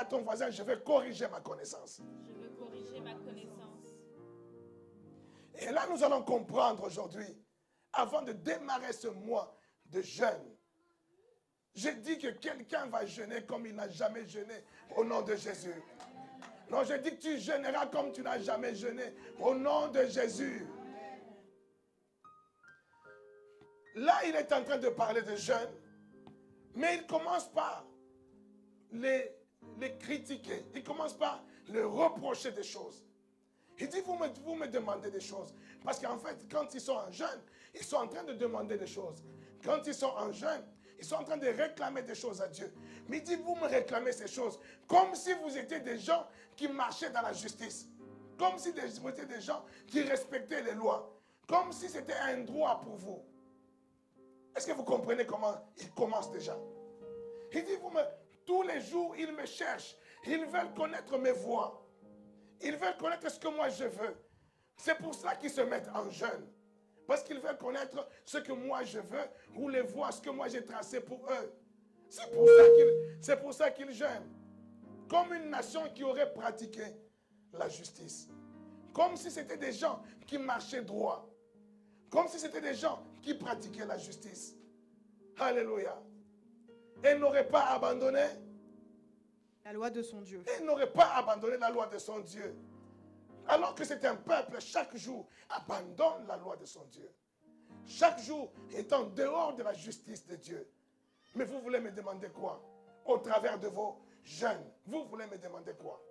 ton voisin, je vais corriger ma connaissance. Je veux corriger ma connaissance. Et là, nous allons comprendre aujourd'hui, avant de démarrer ce mois de jeûne, j'ai dit que quelqu'un va jeûner comme il n'a jamais jeûné au nom de Jésus. Non, je dis que tu jeûneras comme tu n'as jamais jeûné au nom de Jésus. Là, il est en train de parler de jeûne, mais il commence par les critiquer. Il commence par leur reprocher des choses. Il dit, vous me demandez des choses. Parce qu'en fait, quand ils sont en jeûne, ils sont en train de demander des choses. Quand ils sont en jeûne, ils sont en train de réclamer des choses à Dieu. Mais il dit, vous me réclamez ces choses comme si vous étiez des gens qui marchaient dans la justice. Comme si vous étiez des gens qui respectaient les lois. Comme si c'était un droit pour vous. Est-ce que vous comprenez comment il commence déjà? Il dit, tous les jours, ils me cherchent. Ils veulent connaître mes voies. Ils veulent connaître ce que moi je veux. C'est pour ça qu'ils se mettent en jeûne. Parce qu'ils veulent connaître ce que moi je veux ou les voies, ce que moi j'ai tracé pour eux. C'est pour ça qu'ils jeûnent. Comme une nation qui aurait pratiqué la justice. Comme si c'était des gens qui marchaient droit. Comme si c'était des gens qui pratiquaient la justice. Alléluia. Et n'auraient pas abandonné la loi de son Dieu. Et n'aurait pas abandonné la loi de son Dieu. Alors que c'est un peuple, chaque jour, abandonne la loi de son Dieu. Chaque jour est en dehors de la justice de Dieu. Mais vous voulez me demander quoi? Au travers de vos jeûnes, vous voulez me demander quoi?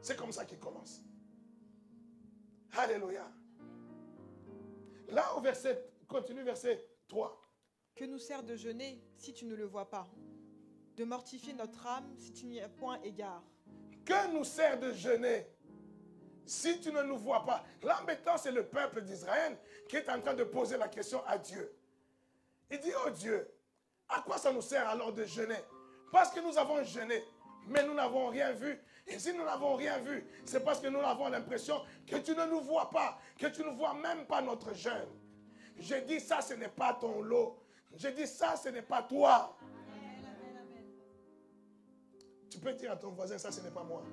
C'est comme ça qu'il commence. Alléluia. Là, au verset, continue verset 3. Que nous sert de jeûner si tu ne le vois pas? De mortifier notre âme si tu n'y as point égard. Que nous sert de jeûner si tu ne nous vois pas? Là maintenant, c'est le peuple d'Israël qui est en train de poser la question à Dieu. Il dit, oh Dieu, à quoi ça nous sert alors de jeûner? Parce que nous avons jeûné, mais nous n'avons rien vu. Et si nous n'avons rien vu, c'est parce que nous avons l'impression que tu ne nous vois pas, que tu ne vois même pas notre jeûne. Je dis, ça, ce n'est pas ton lot. Je dis, ça, ce n'est pas toi. Tu peux dire à ton voisin, ça, ce n'est pas moi.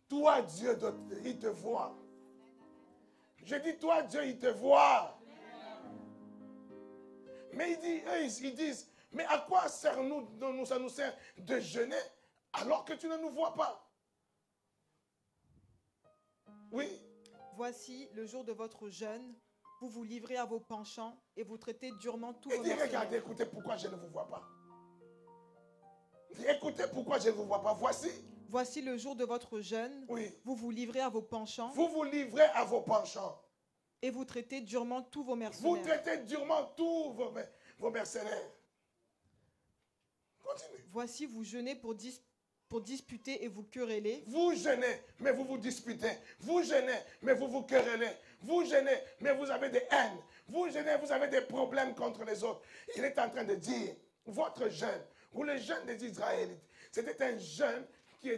Toi, Dieu, il te voit. Je dis, toi, Dieu, il te voit. Mais ils disent, mais à quoi ça nous sert de jeûner alors que tu ne nous vois pas? Oui. Voici le jour de votre jeûne. Vous vous livrez à vos penchants et vous traitez durement tous vos mercenaires. Regardez, écoutez pourquoi je ne vous vois pas. Écoutez pourquoi je ne vous vois pas. Voici le jour de votre jeûne. Oui. Vous vous livrez à vos penchants. Vous vous livrez à vos penchants. Et vous traitez durement tous vos mercenaires. Vous traitez durement tous vos mercenaires. Continue. Voici, vous jeûnez pour disputer et vous quereller. Vous jeûnez, mais vous vous disputez. Vous jeûnez, mais vous vous querellez. Vous jeûnez, mais vous avez des haines. Vous jeûnez, vous avez des problèmes contre les autres. Il est en train de dire, votre jeûne, ou le jeûne des Israélites, c'était un jeûne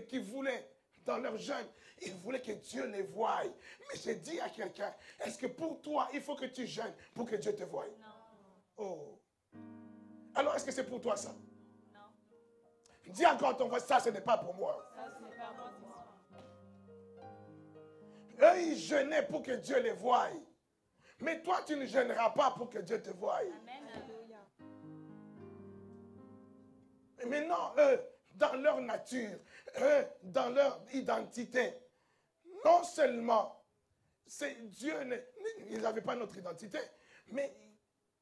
qui voulait, dans leur jeûne, ils voulaient que Dieu les voie. Mais j'ai dit à quelqu'un, est-ce que pour toi, il faut que tu jeûnes pour que Dieu te voie? Non. Oh. Alors, est-ce que c'est pour toi ça? Non. Dis encore ton voisin, ça, ce n'est pas pour moi. Ça, ce n'est pas moi. Eux, ils jeûnaient pour que Dieu les voie. Mais toi, tu ne jeûneras pas pour que Dieu te voie. Amen. Mais non, eux, dans leur nature, eux, dans leur identité, non seulement, Dieu, ils n'avaient pas notre identité, mais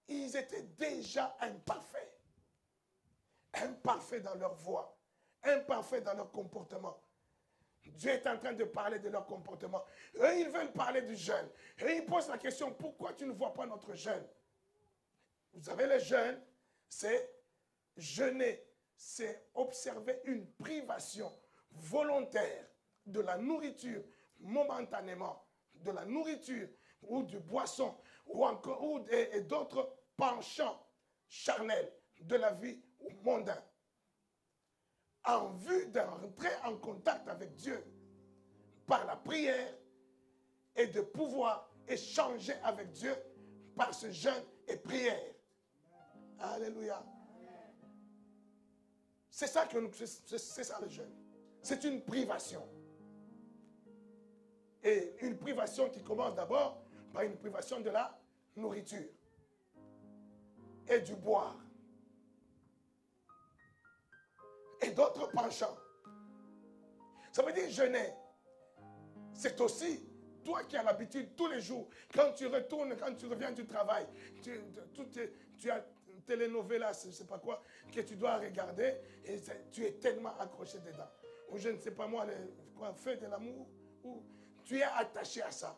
ils étaient déjà imparfaits. Imparfaits dans leur voix, imparfaits dans leur comportement. Dieu est en train de parler de leur comportement. Eux, ils veulent parler du jeûne. Et ils posent la question, pourquoi tu ne vois pas notre jeûne? Vous savez, le jeûne, c'est jeûner. C'est observer une privation volontaire de la nourriture momentanément, de la nourriture ou du boisson ou d'autres penchants charnels de la vie mondaine en vue d'entrer en contact avec Dieu par la prière et de pouvoir échanger avec Dieu par ce jeûne et prière. Alléluia. C'est ça c'est ça le jeûne. C'est une privation. Et une privation qui commence d'abord par une privation de la nourriture et du boire. Et d'autres penchants. Ça veut dire jeûner. C'est aussi toi qui as l'habitude tous les jours, quand tu retournes, quand tu reviens du travail, tu as télénovelas, je ne sais pas quoi, que tu dois regarder et tu es tellement accroché dedans. Ou je ne sais pas moi, feu de l'amour, ou tu es attaché à ça.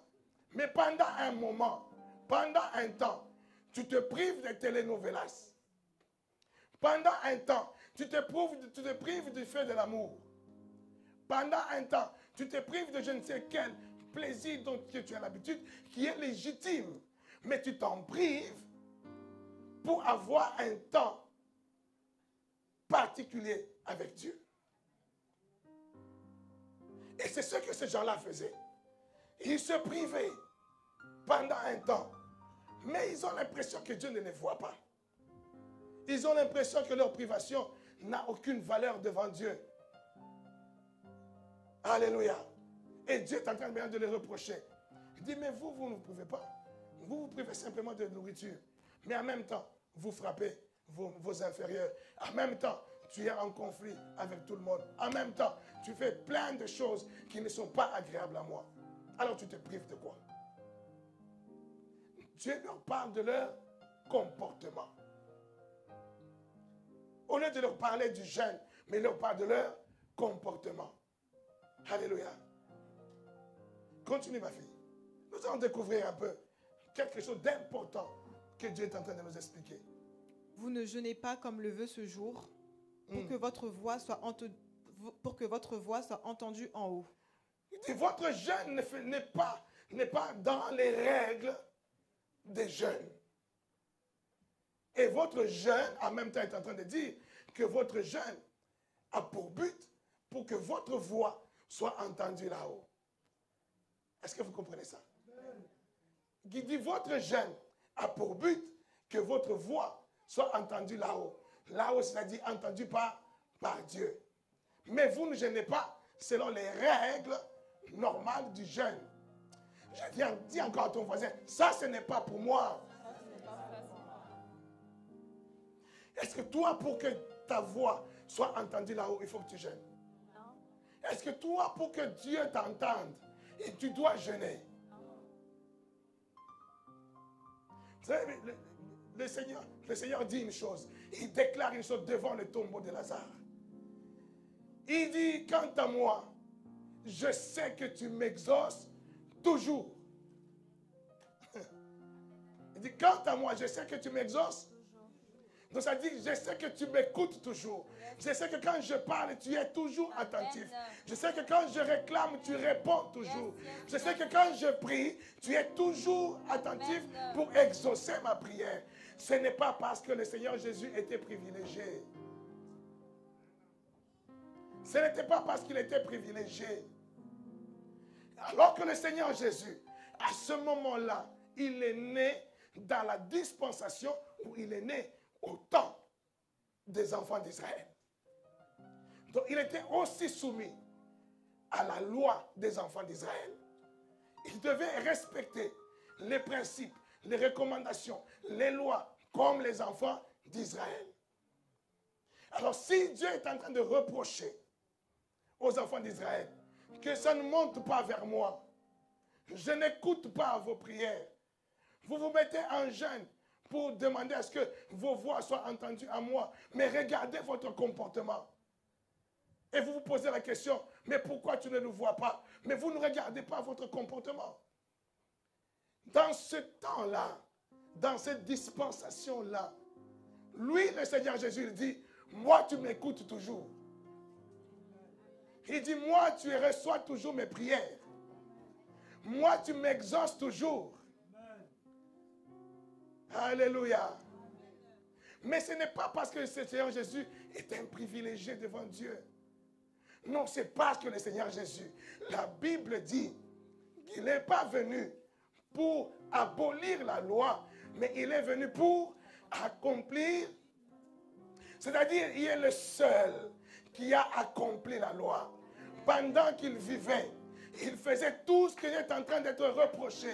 Mais pendant un moment, pendant un temps, tu te prives de télénovelas. Pendant un temps, tu te prives du feu de l'amour. Pendant un temps, tu te prives de je ne sais quel plaisir dont tu as l'habitude, qui est légitime. Mais tu t'en prives pour avoir un temps particulier avec Dieu. Et c'est ce que ces gens-là faisaient. Ils se privaient pendant un temps. Mais ils ont l'impression que Dieu ne les voit pas. Ils ont l'impression que leur privation n'a aucune valeur devant Dieu. Alléluia. Et Dieu est en train de les reprocher. Il dit, mais vous ne pouvez pas. Vous privez simplement de nourriture. Mais en même temps, vous frappez vos inférieurs. En même temps, tu es en conflit avec tout le monde. En même temps, tu fais plein de choses qui ne sont pas agréables à moi. Alors tu te prives de quoi? Dieu leur parle de leur comportement. Au lieu de leur parler du jeûne, mais il leur parle de leur comportement. Alléluia. Continue ma fille. Nous allons découvrir un peu quelque chose d'important que Dieu est en train de nous expliquer. Vous ne jeûnez pas comme le veut ce jour, pour que votre voix soit entendue en haut. Il dit, votre jeûne n'est pas dans les règles des jeûnes. Et votre jeûne, en même temps, est en train de dire que votre jeûne a pour but pour que votre voix soit entendue là-haut. Est-ce que vous comprenez ça? Il dit, votre jeûne a pour but que votre voix soit entendue là-haut. Là-haut, c'est-à-dire entendue par Dieu. Mais vous ne jeûnez pas selon les règles normales du jeûne. Je dis encore à ton voisin, ça ce n'est pas pour moi. Est-ce que toi, pour que ta voix soit entendue là-haut, il faut que tu jeûnes? Non. Est-ce que toi, pour que Dieu t'entende, tu dois jeûner? Vous savez, le Seigneur dit une chose. Il déclare une chose devant le tombeau de Lazare. Il dit, quant à moi, je sais que tu m'exauces toujours. Il dit, quant à moi, je sais que tu m'exauces. Donc ça dit, je sais que tu m'écoutes toujours. Je sais que quand je parle, tu es toujours attentif. Je sais que quand je réclame, tu réponds toujours. Je sais que quand je prie, tu es toujours attentif pour exaucer ma prière. Ce n'est pas parce que le Seigneur Jésus était privilégié. Ce n'était pas parce qu'il était privilégié. Alors que le Seigneur Jésus, à ce moment-là, il est né dans la dispensation où il est né au temps des enfants d'Israël. Donc il était aussi soumis à la loi des enfants d'Israël. Il devait respecter les principes, les recommandations, les lois comme les enfants d'Israël. Alors si Dieu est en train de reprocher aux enfants d'Israël que ça ne monte pas vers moi, je n'écoute pas vos prières, vous vous mettez en jeûne pour demander à ce que vos voix soient entendues à moi, mais regardez votre comportement. Et vous vous posez la question, mais pourquoi tu ne nous vois pas? Mais vous ne regardez pas votre comportement. Dans ce temps-là, dans cette dispensation-là, lui, le Seigneur Jésus, il dit, moi tu m'écoutes toujours. Il dit, moi tu reçois toujours mes prières. Moi tu m'exauces toujours. Alléluia. Mais ce n'est pas parce que le Seigneur Jésus est un privilégié devant Dieu. Non, c'est parce que le Seigneur Jésus, la Bible dit qu'il n'est pas venu pour abolir la loi, mais il est venu pour accomplir. C'est-à-dire, il est le seul qui a accompli la loi. Pendant qu'il vivait, il faisait tout ce qui est en train d'être reproché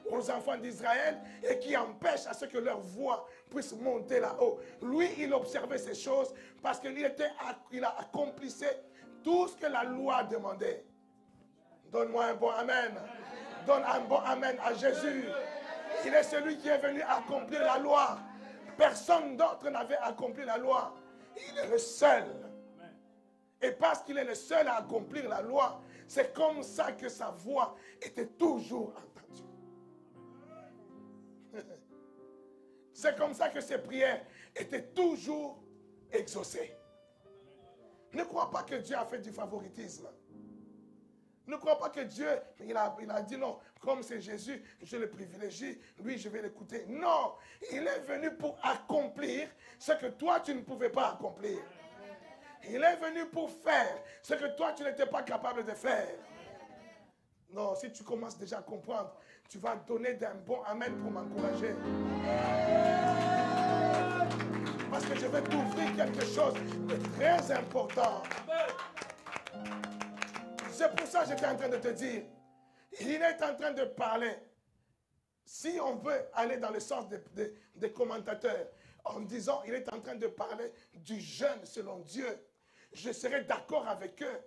aux enfants d'Israël et qui empêche à ce que leur voix puisse monter là-haut. Lui, il observait ces choses parce qu'il a accomplissé tout ce que la loi demandait. Donne-moi un bon amen. Donne un bon amen à Jésus. Il est celui qui est venu accomplir la loi. Personne d'autre n'avait accompli la loi. Il est le seul. Et parce qu'il est le seul à accomplir la loi, c'est comme ça que sa voix était toujours entendue. C'est comme ça que ses prières étaient toujours exaucées. Ne crois pas que Dieu a fait du favoritisme. Ne crois pas que Dieu, il a dit non, comme c'est Jésus, je le privilégie, lui je vais l'écouter. Non, il est venu pour accomplir ce que toi tu ne pouvais pas accomplir. Il est venu pour faire ce que toi tu n'étais pas capable de faire. Non, si tu commences déjà à comprendre, tu vas donner d'un bon amen pour m'encourager. Parce que je vais t'ouvrir quelque chose de très important. C'est pour ça que j'étais en train de te dire, il est en train de parler. Si on veut aller dans le sens des commentateurs, en disant, il est en train de parler du jeûne selon Dieu, je serai d'accord avec eux.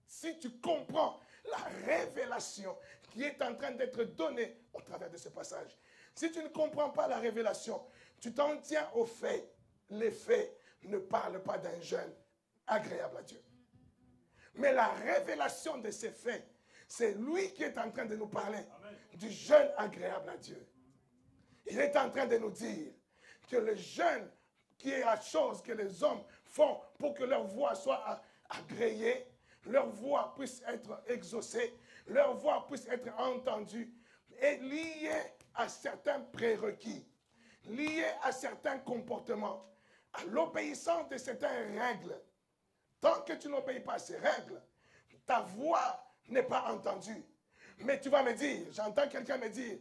Si tu comprends la révélation qui est en train d'être donnée au travers de ce passage. Si tu ne comprends pas la révélation, tu t'en tiens aux faits. Les faits ne parlent pas d'un jeûne agréable à Dieu. Mais la révélation de ces faits, c'est lui qui est en train de nous parler du jeûne agréable à Dieu. Il est en train de nous dire que le jeûne, qui est la chose que les hommes font pour que leur voix soit agréée, leur voix puisse être exaucée, leur voix puisse être entendue, est liée à certains prérequis, liée à certains comportements, à l'obéissance de certaines règles. Tant que tu n'obéis pas à ces règles, ta voix n'est pas entendue. Mais tu vas me dire, j'entends quelqu'un me dire,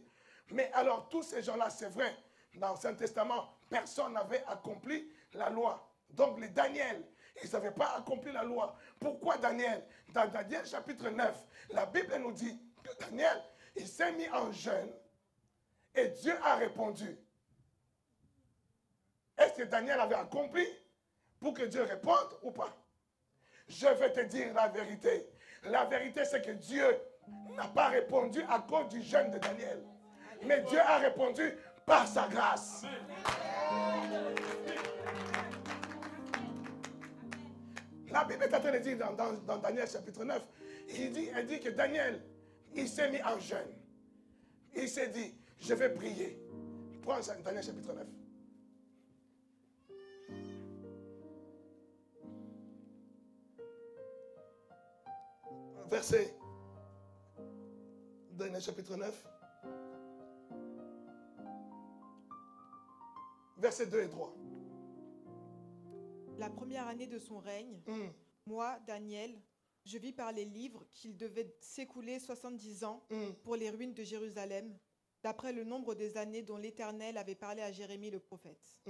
mais alors tous ces gens-là, c'est vrai, dans l'Ancien Testament, personne n'avait accompli la loi. Donc les Daniel, ils n'avaient pas accompli la loi. Pourquoi Daniel? Dans Daniel chapitre 9, la Bible nous dit que Daniel, il s'est mis en jeûne et Dieu a répondu. Est-ce que Daniel avait accompli pour que Dieu réponde ou pas? Je vais te dire la vérité. La vérité, c'est que Dieu n'a pas répondu à cause du jeûne de Daniel. Mais Dieu a répondu par sa grâce. La Bible est en train de dire dans Daniel chapitre 9, elle dit que Daniel, il s'est mis en jeûne. Il s'est dit, je vais prier. Prends ça, Daniel chapitre 9. Verset, Daniel chapitre 9, versets 2 et 3. La première année de son règne, moi, Daniel, je vis par les livres qu'il devait s'écouler 70 ans pour les ruines de Jérusalem, d'après le nombre des années dont l'Éternel avait parlé à Jérémie le prophète.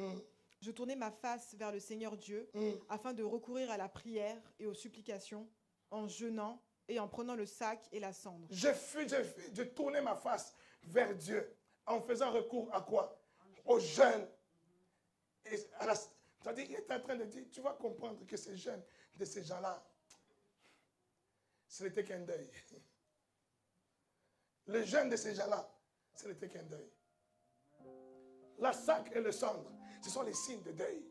Je tournai ma face vers le Seigneur Dieu afin de recourir à la prière et aux supplications, en jeûnant et en prenant le sac et la cendre. Je tournais ma face vers Dieu en faisant recours à quoi? Au jeûne. C'est-à-dire, il est en train de dire, tu vas comprendre que ces jeunes de ces gens-là, ce n'était qu'un deuil. Le jeûne de ces gens-là, ce n'était qu'un deuil. La sac et le cendre, ce sont les signes de deuil.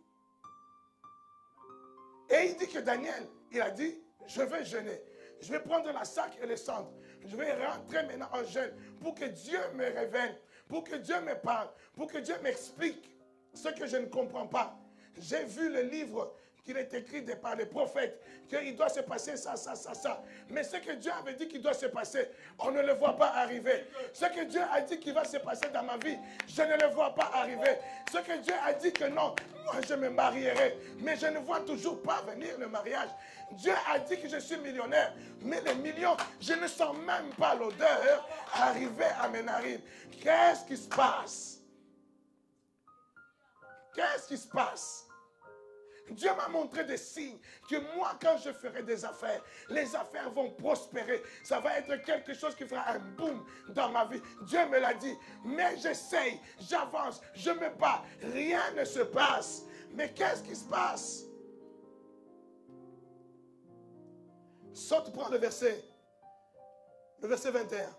Et il dit que Daniel, il a dit, je vais jeûner. Je vais prendre la sac et le cendre. Je vais rentrer maintenant en jeûne pour que Dieu me révèle, pour que Dieu me parle, pour que Dieu m'explique ce que je ne comprends pas. J'ai vu le livre qu'il est écrit par les prophètes, qu'il doit se passer ça, ça, ça, ça. Mais ce que Dieu avait dit qu'il doit se passer, on ne le voit pas arriver. Ce que Dieu a dit qu'il va se passer dans ma vie, je ne le vois pas arriver. Ce que Dieu a dit que non, moi je me marierai, mais je ne vois toujours pas venir le mariage. Dieu a dit que je suis millionnaire, mais les millions, je ne sens même pas l'odeur arriver à mes narines. Qu'est-ce qui se passe? Qu'est-ce qui se passe? Dieu m'a montré des signes que moi, quand je ferai des affaires, les affaires vont prospérer. Ça va être quelque chose qui fera un boom dans ma vie. Dieu me l'a dit. Mais j'essaye, j'avance, je me bats. Rien ne se passe. Mais qu'est-ce qui se passe? Saute, prends le verset 21.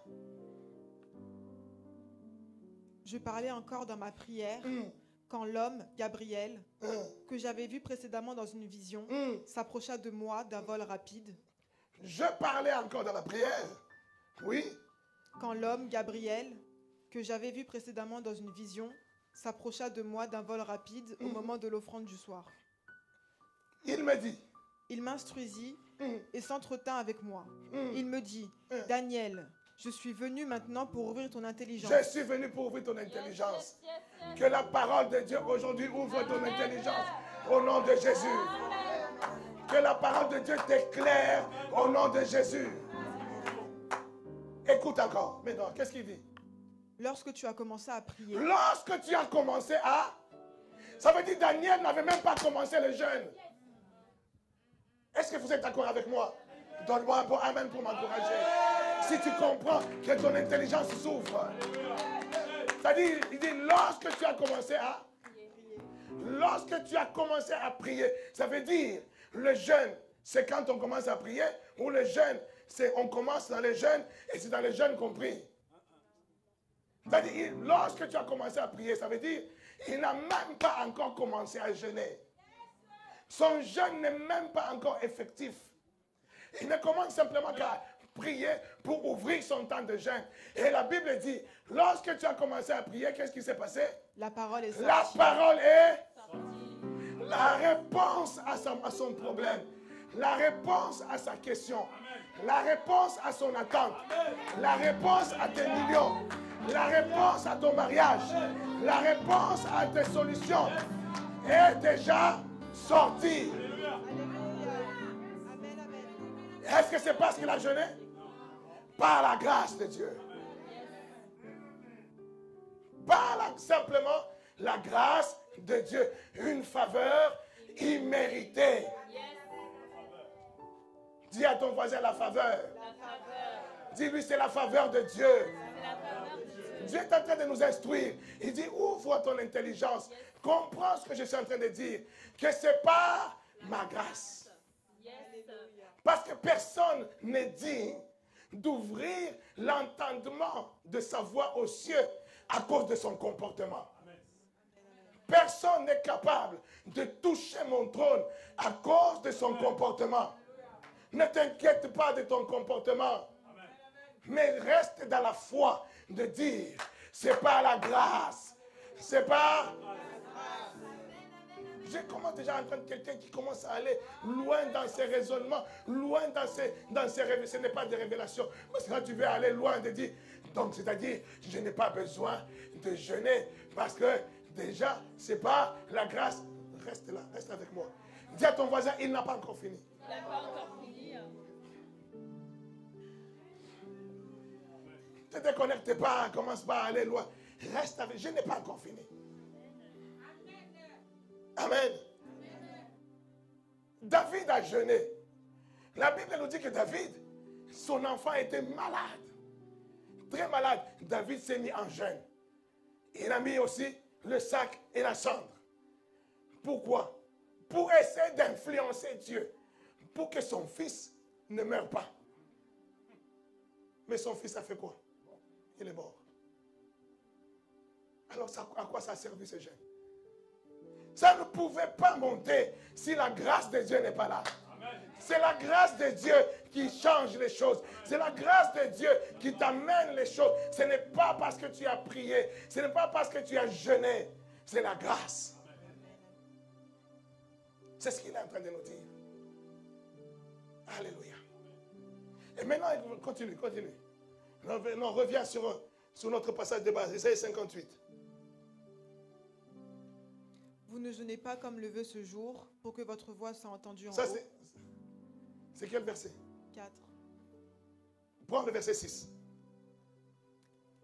Je parlais encore dans ma prière quand l'homme, Gabriel, que j'avais vu précédemment dans une vision, s'approcha de moi d'un vol rapide. Je parlais encore dans la prière. Oui. Quand l'homme, Gabriel, que j'avais vu précédemment dans une vision, s'approcha de moi d'un vol rapide au moment de l'offrande du soir. Il me dit. Il m'instruisit et s'entretint avec moi. Il me dit, Daniel, je suis venu maintenant pour ouvrir ton intelligence. Je suis venu pour ouvrir ton intelligence. Que la parole de Dieu aujourd'hui ouvre ton intelligence au nom de Jésus. Que la parole de Dieu t'éclaire au nom de Jésus. Écoute encore. Maintenant, qu'est-ce qu'il dit? Lorsque tu as commencé à prier. Lorsque tu as commencé à... Ça veut dire que Daniel n'avait même pas commencé le jeûne. Est-ce que vous êtes d'accord avec moi? Donne-moi un bon amen pour m'encourager. Si tu comprends que ton intelligence s'ouvre. C'est-à-dire, il dit, lorsque tu as commencé à... Lorsque tu as commencé à prier, ça veut dire, le jeûne, c'est quand on commence à prier, ou le jeûne, c'est on commence dans le jeûne, et c'est dans le jeûne qu'on prie. C'est-à-dire, lorsque tu as commencé à prier, ça veut dire, il n'a même pas encore commencé à jeûner. Son jeûne n'est même pas encore effectif. Il ne commence simplement qu'à prier pour ouvrir son temps de jeûne. Et la Bible dit, lorsque tu as commencé à prier, qu'est-ce qui s'est passé? La parole est sortie. La parole est la réponse à son problème. La réponse à sa question. La réponse à son attente. La réponse à tes millions. La réponse à ton mariage. La réponse à tes solutions est déjà sortie. Est-ce que c'est parce qu'il a jeûné? Par la grâce de Dieu. Simplement la grâce de Dieu. Une faveur imméritée. Dis à ton voisin la faveur. Dis-lui c'est la faveur de Dieu. Dieu est en train de nous instruire. Il dit ouvre ton intelligence. Comprends ce que je suis en train de dire. Que c'est par ma grâce. Parce que personne n'est digne d'ouvrir l'entendement de sa voix aux cieux à cause de son comportement. Personne n'est capable de toucher mon trône à cause de son comportement. Ne t'inquiète pas de ton comportement, mais reste dans la foi de dire, c'est par la grâce, c'est par... Je commence déjà à entendre quelqu'un qui commence à aller loin dans ses raisonnements, loin dans ses révélations. Ce n'est pas des révélations. Parce que quand tu veux aller loin de dire, donc c'est-à-dire, je n'ai pas besoin de jeûner parce que déjà, c'est pas la grâce. Reste là, reste avec moi. Dis à ton voisin, il n'a pas encore fini. Il n'a pas encore fini. Ne te déconnecte pas, commence pas à aller loin. Reste avec, je n'ai pas encore fini. Amen. David a jeûné. La Bible nous dit que David, son enfant était malade. Très malade. David s'est mis en jeûne. Il a mis aussi le sac et la cendre. Pourquoi? Pour essayer d'influencer Dieu. Pour que son fils ne meure pas. Mais son fils a fait quoi? Il est mort. Alors à quoi ça a servi ce jeûne? Ça ne pouvait pas monter si la grâce de Dieu n'est pas là. C'est la grâce de Dieu qui change les choses. C'est la grâce de Dieu qui t'amène les choses. Ce n'est pas parce que tu as prié. Ce n'est pas parce que tu as jeûné. C'est la grâce. C'est ce qu'il est en train de nous dire. Alléluia. Et maintenant, continue. Non, reviens sur notre passage de base. Isaïe 58. Vous ne jeûnez pas comme le veut ce jour, pour que votre voix soit entendue en Ça, haut. c'est quel verset? 4. Prends le verset 6.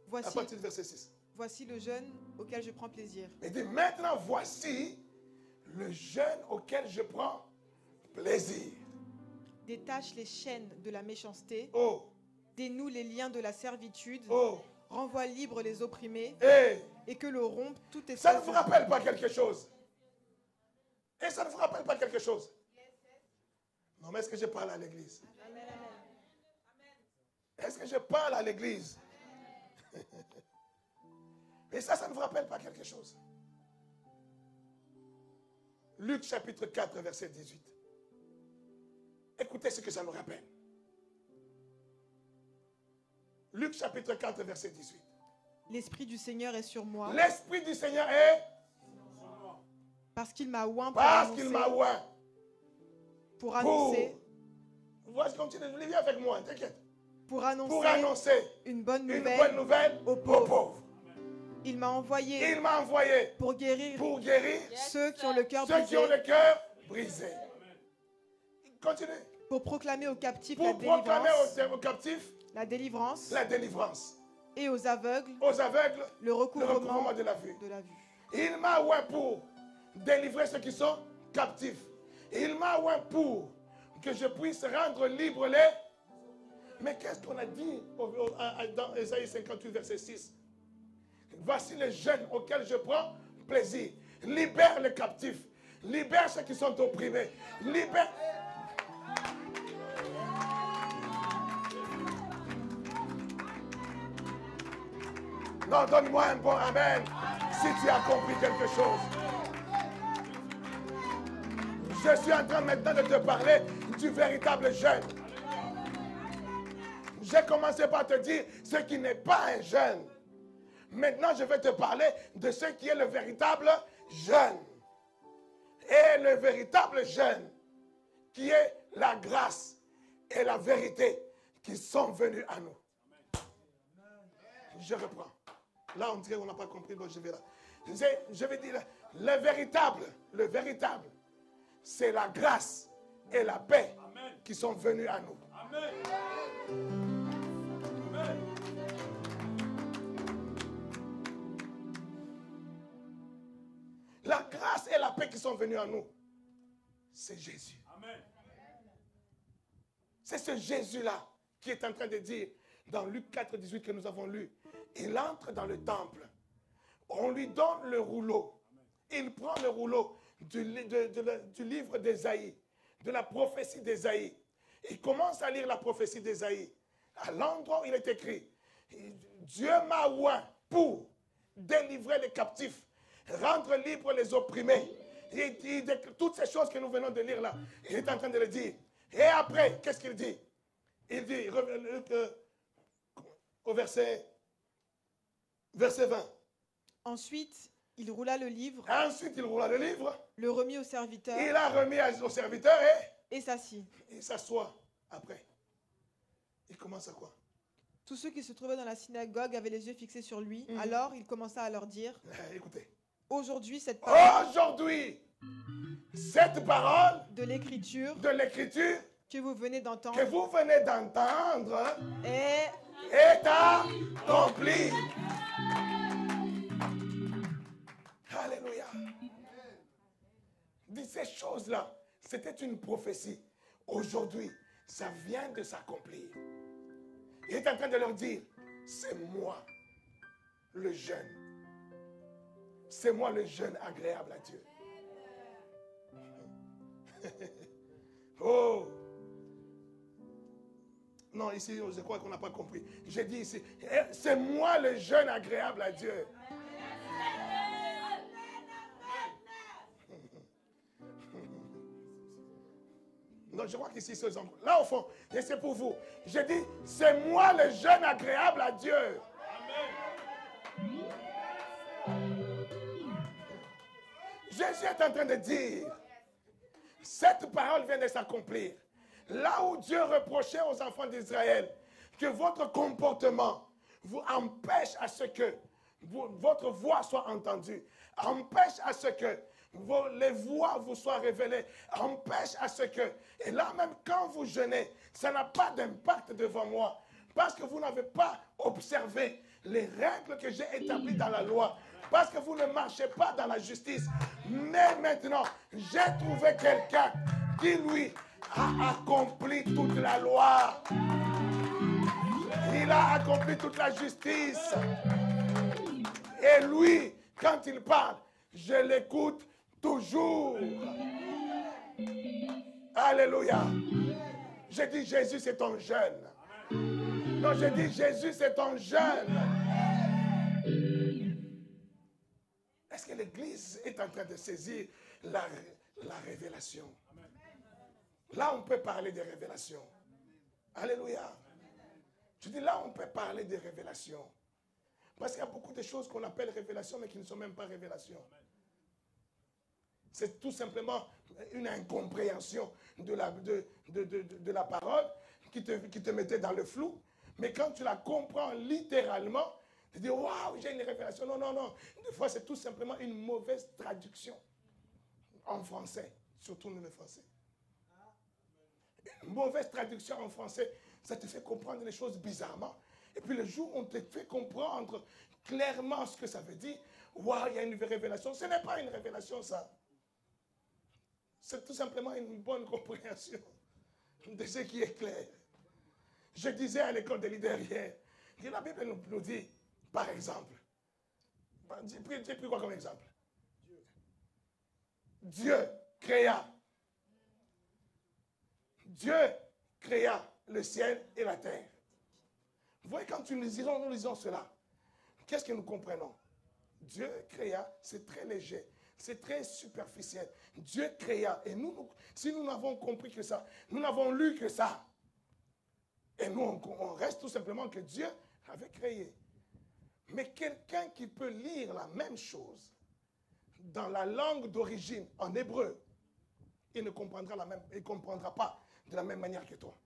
Voici, À partir du verset 6. voici le jeûne auquel je prends plaisir. Il dit, maintenant voici le jeûne auquel je prends plaisir. Détache les chaînes de la méchanceté. Oh, Dénoue les liens de la servitude. oh, Renvoie libre les opprimés. et Et que le rompe tout espèce ça ne vous de- rappelle pas quelque chose? Et ça ne vous rappelle pas quelque chose? Non, mais est-ce que je parle à l'église? Est-ce que je parle à l'église? Et ça ne vous rappelle pas quelque chose? Luc chapitre 4, verset 18. Écoutez ce que ça nous rappelle. Luc chapitre 4, verset 18. L'Esprit du Seigneur est sur moi, L'Esprit du Seigneur est parce qu'il m'a oint parce qu'il m'a oint. pour annoncer, Voici, continue, viens avec moi, t'inquiète. pour annoncer Pour annoncer une bonne une nouvelle, bonne nouvelle aux aux pauvres. pauvres. Il m'a envoyé Il m'a envoyé pour guérir pour guérir ceux qui ont le cœur ceux qui brisé, ont le cœur brisé. Continue. pour proclamer aux captifs Pour proclamer aux captifs la délivrance la délivrance. et aux aveugles Aux aveugles, le le recouvrement recouvrement de la vue. de la vue. Il m'a oint pour délivrer ceux qui sont captifs. Il m'a oint pour que je puisse rendre libre les... Mais qu'est-ce qu'on a dit dans Ésaïe 58, verset 6? Voici les jeunes auxquels je prends plaisir. Libère les captifs. Libère ceux qui sont opprimés. Libère... Non, donne-moi un bon amen si tu as compris quelque chose. Je suis en train maintenant de te parler du véritable jeûne. J'ai commencé par te dire ce qui n'est pas un jeûne. Maintenant, je vais te parler de ce qui est le véritable jeûne. Et le véritable jeûne, qui est la grâce et la vérité qui sont venus à nous. Je reprends. Là, on dirait qu'on n'a pas compris, donc je vais là. Je vais dire, le véritable, c'est la grâce et la paix qui sont venus à nous. Amen. Amen. La grâce et la paix qui sont venues à nous, c'est Jésus. Amen. C'est ce Jésus-là qui est en train de dire dans Luc 4, 18 que nous avons lu. Il entre dans le temple. On lui donne le rouleau. Il prend le rouleau du livre d'Ésaïe, de la prophétie d'Ésaïe. Il commence à lire la prophétie d'Ésaïe. À l'endroit où il est écrit, Dieu m'a oint pour délivrer les captifs, rendre libres les opprimés. Toutes ces choses que nous venons de lire là, il est en train de le dire. Et après, qu'est-ce qu'il dit? Il dit, au verset 20. Ensuite, il roula le livre, Ensuite, il roula le livre. le remit au serviteur Il a remis au serviteur et s'assit. et il s'assoit. Après, il commence à quoi? Tous ceux qui se trouvaient dans la synagogue avaient les yeux fixés sur lui. Alors il commença à leur dire, Écoutez. aujourd'hui cette parole Aujourd'hui, cette parole de l'Écriture de l'Écriture que vous venez d'entendre que vous venez d'entendre est est accomplie. Alléluia. Dis ces choses-là, c'était une prophétie. Aujourd'hui, ça vient de s'accomplir. Il est en train de leur dire, c'est moi, le jeune. C'est moi le jeune agréable à Dieu. Oh! Non, ici, je crois qu'on n'a pas compris. J'ai dit ici, c'est moi le jeune agréable à Dieu. Non, je crois qu'ici, là au fond, et c'est pour vous. J'ai dit, c'est moi le jeune agréable à Dieu. Jésus est en train de dire, cette parole vient de s'accomplir. Là où Dieu reprochait aux enfants d'Israël que votre comportement vous empêche à ce que votre voix soit entendue, empêche à ce que les voix vous soient révélées, empêche à ce que, et là même quand vous jeûnez, ça n'a pas d'impact devant moi, parce que vous n'avez pas observé les règles que j'ai établies dans la loi. Parce que vous ne marchez pas dans la justice. Mais maintenant, j'ai trouvé quelqu'un qui, lui, a accompli toute la loi. Il a accompli toute la justice. Et lui, quand il parle, je l'écoute toujours. Alléluia. Je dis Jésus, c'est ton jeune. Non, je dis Jésus, c'est ton jeune. Est-ce que l'Église est en train de saisir la révélation? Là, on peut parler de révélation. Alléluia. Je dis là, on peut parler de révélation. Parce qu'il y a beaucoup de choses qu'on appelle révélation, mais qui ne sont même pas révélations. C'est tout simplement une incompréhension de la parole qui te mettait dans le flou. Mais quand tu la comprends littéralement, tu dis, waouh, j'ai une révélation. Non, non, non. Des fois, c'est tout simplement une mauvaise traduction en français, surtout nous les Français. Une mauvaise traduction en français, ça te fait comprendre les choses bizarrement. Et puis le jour où on te fait comprendre clairement ce que ça veut dire, waouh, il y a une révélation. Ce n'est pas une révélation, ça. C'est tout simplement une bonne compréhension de ce qui est clair. Je disais à l'école de leaders hier, que la Bible nous dit, par exemple, j'ai pris quoi comme exemple? Dieu créa. Dieu créa le ciel et la terre. Vous voyez, quand nous lisons cela, qu'est-ce que nous comprenons? Dieu créa, c'est très léger, c'est très superficiel. Dieu créa. Et nous, si nous n'avons compris que ça, nous n'avons lu que ça. Et nous, on reste tout simplement que Dieu avait créé. Mais quelqu'un qui peut lire la même chose dans la langue d'origine, en hébreu, il ne comprendra pas de la même manière que toi.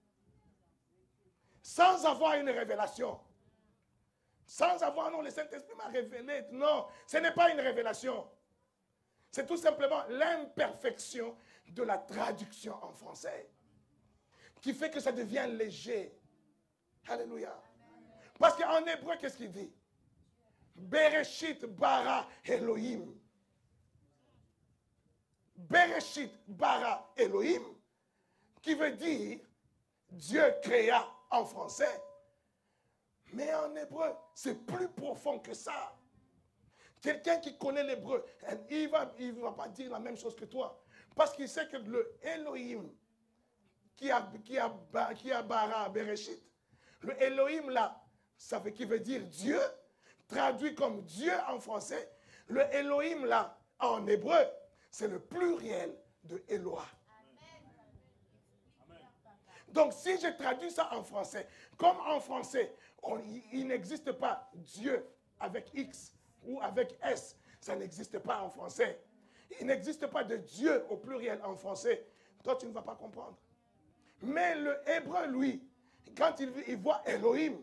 Sans avoir une révélation. Sans avoir, non, le Saint-Esprit m'a révélé. Non, ce n'est pas une révélation. C'est tout simplement l'imperfection de la traduction en français qui fait que ça devient léger. Alléluia. Parce qu'en hébreu, qu'est-ce qu'il dit? Bereshit bara Elohim. Bereshit bara Elohim, qui veut dire Dieu créa en français. Mais en hébreu, c'est plus profond que ça. Quelqu'un qui connaît l'hébreu, il ne va pas dire la même chose que toi. Parce qu'il sait que le Elohim qui a bara Bereshit, le Elohim là, ça veut, qui veut dire Dieu, traduit comme Dieu en français, le Elohim là, en hébreu, c'est le pluriel de Eloah. Donc si je traduis ça en français, comme en français, il n'existe pas Dieu avec X ou avec S, ça n'existe pas en français. Il n'existe pas de Dieu au pluriel en français. Toi, tu ne vas pas comprendre. Mais le hébreu, lui, quand il voit Elohim,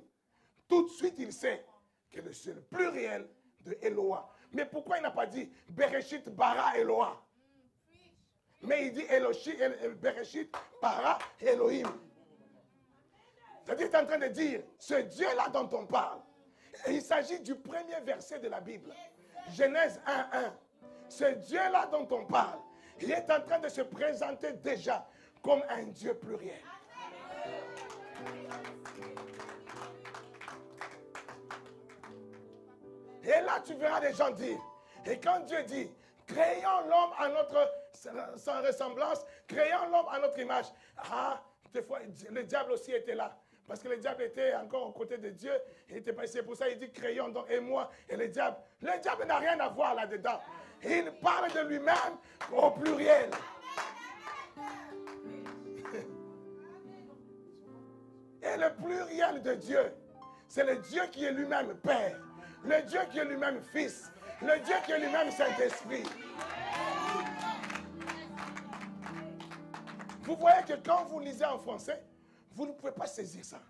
tout de suite, il sait que c'est le pluriel de Eloah. Mais pourquoi il n'a pas dit Bereshit bara Eloah? Mais il dit Bereshit bara Elohim. C'est-à-dire qu'il est en train de dire, ce Dieu-là dont on parle, il s'agit du premier verset de la Bible. Genèse 1:1. Ce Dieu-là dont on parle, il est en train de se présenter déjà comme un Dieu pluriel. Et là, tu verras des gens dire, et quand Dieu dit, créons l'homme à notre sans ressemblance, créons l'homme à notre image. Ah, des fois, le diable aussi était là. Parce que le diable était encore aux côtés de Dieu. C'est pour ça qu'il dit créons donc et moi et le diable. Le diable n'a rien à voir là-dedans. Il parle de lui-même au pluriel. Et le pluriel de Dieu, c'est le Dieu qui est lui-même Père. Le Dieu qui est lui-même Fils. Le Dieu qui est lui-même Saint-Esprit. Vous voyez que quand vous lisez en français, vous ne pouvez pas saisir ça.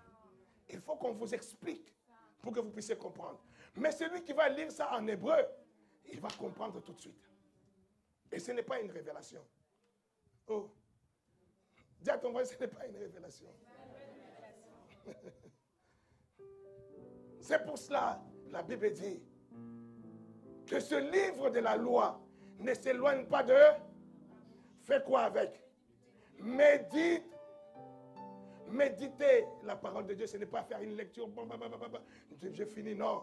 Il faut qu'on vous explique pour que vous puissiez comprendre. Mais celui qui va lire ça en hébreu, il va comprendre tout de suite. Et ce n'est pas une révélation. Oh. Dis à ton voisin, ce n'est pas une révélation. C'est pour cela, la Bible dit que ce livre de la loi ne s'éloigne pas de... Fais quoi avec? Médite. Méditer la parole de Dieu, ce n'est pas faire une lecture. Je finis, non.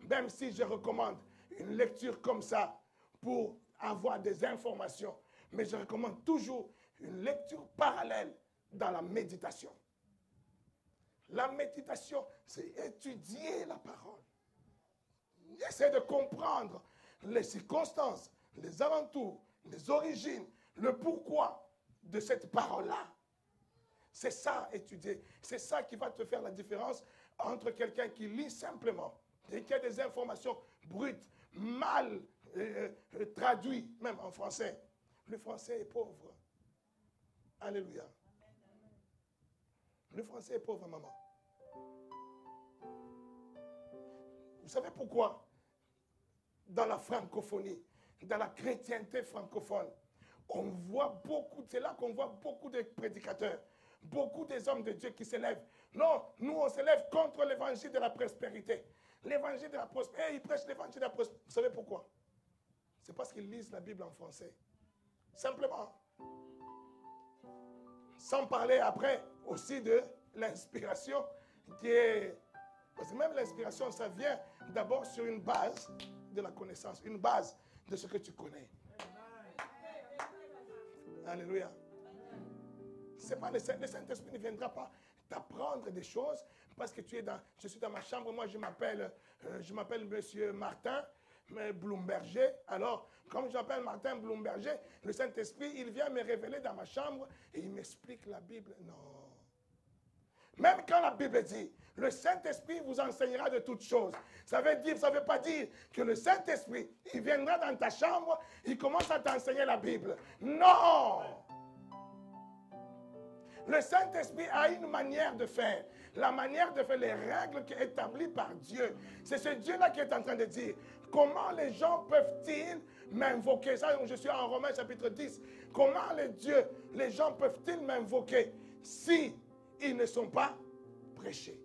Même si je recommande une lecture comme ça pour avoir des informations, mais je recommande toujours une lecture parallèle dans la méditation. La méditation, c'est étudier la parole. Essayer de comprendre les circonstances, les alentours, les origines, le pourquoi de cette parole-là. C'est ça, étudier. C'est ça qui va te faire la différence entre quelqu'un qui lit simplement et qui a des informations brutes, mal traduites, même en français. Le français est pauvre. Alléluia. Le français est pauvre, maman. Vous savez pourquoi? Dans la francophonie, dans la chrétienté francophone, on voit beaucoup, c'est là qu'on voit beaucoup de prédicateurs, beaucoup des hommes de Dieu qui s'élèvent. Non, nous on s'élève contre l'évangile de la prospérité. L'évangile de la prospérité, ils prêchent l'évangile de la prospérité. Vous savez pourquoi? C'est parce qu'ils lisent la Bible en français. Simplement. Sans parler après aussi de l'inspiration qui est... Parce que même l'inspiration, ça vient d'abord sur une base de la connaissance, une base de ce que tu connais. Alléluia. C'est pas le Saint-Esprit ne viendra pas t'apprendre des choses parce que je suis dans ma chambre, moi je m'appelle Monsieur Martin Bloumberger. Alors, comme je m'appelle Martin Bloumberger, le Saint-Esprit, il vient me révéler dans ma chambre et il m'explique la Bible. Non. Même quand la Bible dit, le Saint-Esprit vous enseignera de toutes choses. Ça veut pas dire que le Saint-Esprit, il viendra dans ta chambre, il commence à t'enseigner la Bible. Non! Le Saint-Esprit a une manière de faire. La manière de faire, les règles qui sont établies par Dieu. C'est ce Dieu-là qui est en train de dire, comment les gens peuvent-ils m'invoquer? Ça, je suis en Romains chapitre 10. Comment les gens peuvent-ils m'invoquer si ils ne sont pas prêchés?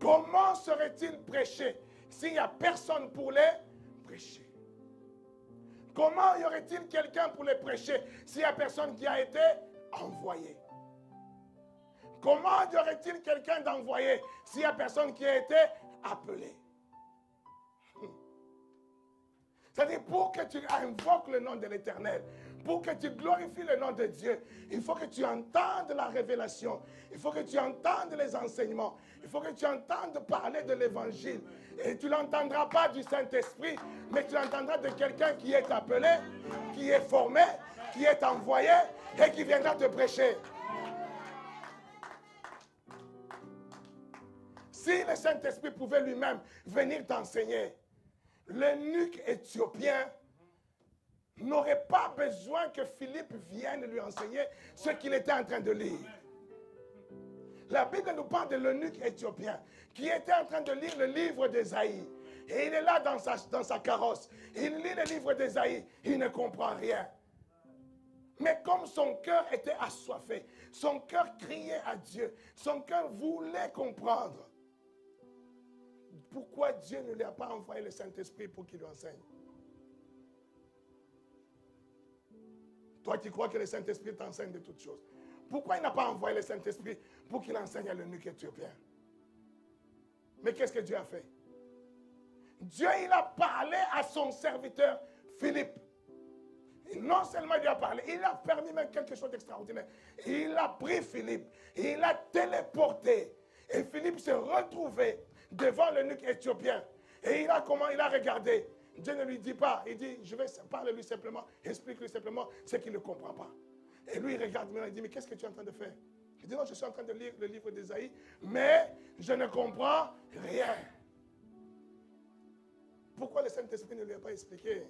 Comment seraient-ils prêchés s'il n'y a personne pour les prêcher? Comment y aurait-il quelqu'un pour les prêcher s'il n'y a personne qui a été envoyé? Comment y aurait-il quelqu'un d'envoyé s'il n'y a personne qui a été appelé? C'est-à-dire, pour que tu invoques le nom de l'Éternel, pour que tu glorifies le nom de Dieu, il faut que tu entendes la révélation, il faut que tu entendes les enseignements, il faut que tu entendes parler de l'Évangile. Et tu ne l'entendras pas du Saint-Esprit, mais tu l'entendras de quelqu'un qui est appelé, qui est formé, qui est envoyé et qui viendra te prêcher. Si le Saint-Esprit pouvait lui-même venir t'enseigner, l'eunuque éthiopien n'aurait pas besoin que Philippe vienne lui enseigner ce qu'il était en train de lire. La Bible nous parle de l'eunuque éthiopien qui était en train de lire le livre d'Ésaïe. Et il est là dans sa carrosse. Il lit le livre d'Ésaïe. Il ne comprend rien. Mais comme son cœur était assoiffé, son cœur criait à Dieu, son cœur voulait comprendre. Pourquoi Dieu ne lui a pas envoyé le Saint-Esprit pour qu'il lui enseigne? Toi qui crois que le Saint-Esprit t'enseigne de toutes choses. Pourquoi il n'a pas envoyé le Saint-Esprit pour qu'il enseigne à l'eunuque éthiopien? Mais qu'est-ce que Dieu a fait? Dieu, il a parlé à son serviteur Philippe. Et non seulement il lui a parlé, il a permis même quelque chose d'extraordinaire. Il a pris Philippe, il l'a téléporté. Et Philippe s'est retrouvé devant l'eunuque éthiopien. Et il a regardé. Dieu ne lui dit pas, il dit, je vais parler lui simplement, explique-lui simplement ce qu'il ne comprend pas. Et lui, il regarde maintenant, il dit, mais qu'est-ce que tu es en train de faire? Il dit, non, je suis en train de lire le livre d'Ésaïe, mais je ne comprends rien. Pourquoi le Saint-Esprit ne lui a pas expliqué?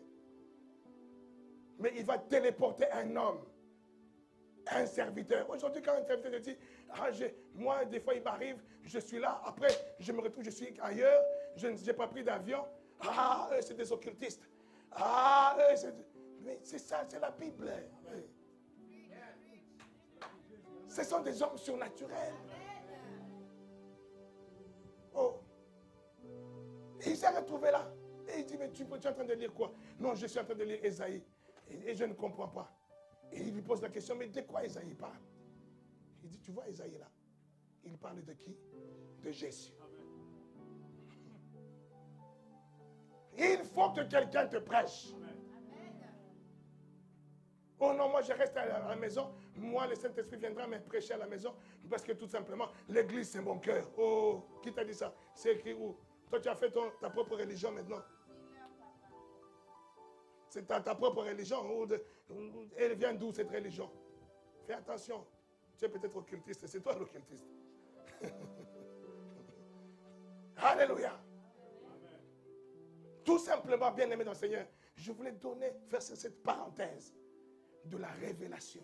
Mais il va téléporter un homme, un serviteur. Aujourd'hui, quand un serviteur te dit, moi, des fois, il m'arrive, je suis là, après, je me retrouve, je suis ailleurs, je n'ai pas pris d'avion. Ah, eux, c'est des occultistes. Ah, eux, mais c'est ça, c'est la Bible. Ce sont des hommes surnaturels. Oh. Ils s'est retrouvé là. Et il dit, mais tu es en train de lire quoi? Non, je suis en train de lire Ésaïe. Et je ne comprends pas. Et il lui pose la question, mais de quoi Ésaïe parle? Il dit, tu vois Ésaïe là? Il parle de qui? De Jésus. Il faut que quelqu'un te prêche. Oh non, moi je reste à la maison. Moi, le Saint-Esprit viendra me prêcher à la maison. Parce que tout simplement, l'église, c'est mon cœur. Oh, qui t'a dit ça? C'est écrit où? Toi, tu as fait ta propre religion maintenant. C'est ta propre religion. Elle vient d'où cette religion? Fais attention. Tu es peut-être occultiste. C'est toi l'occultiste. Alléluia. Tout simplement, bien aimé dans le Seigneur, je voulais faire cette parenthèse de la révélation.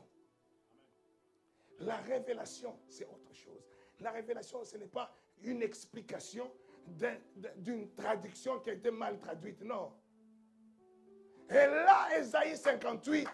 La révélation, c'est autre chose. La révélation, ce n'est pas une explication d'une traduction qui a été mal traduite, non. Et là, Ésaïe 58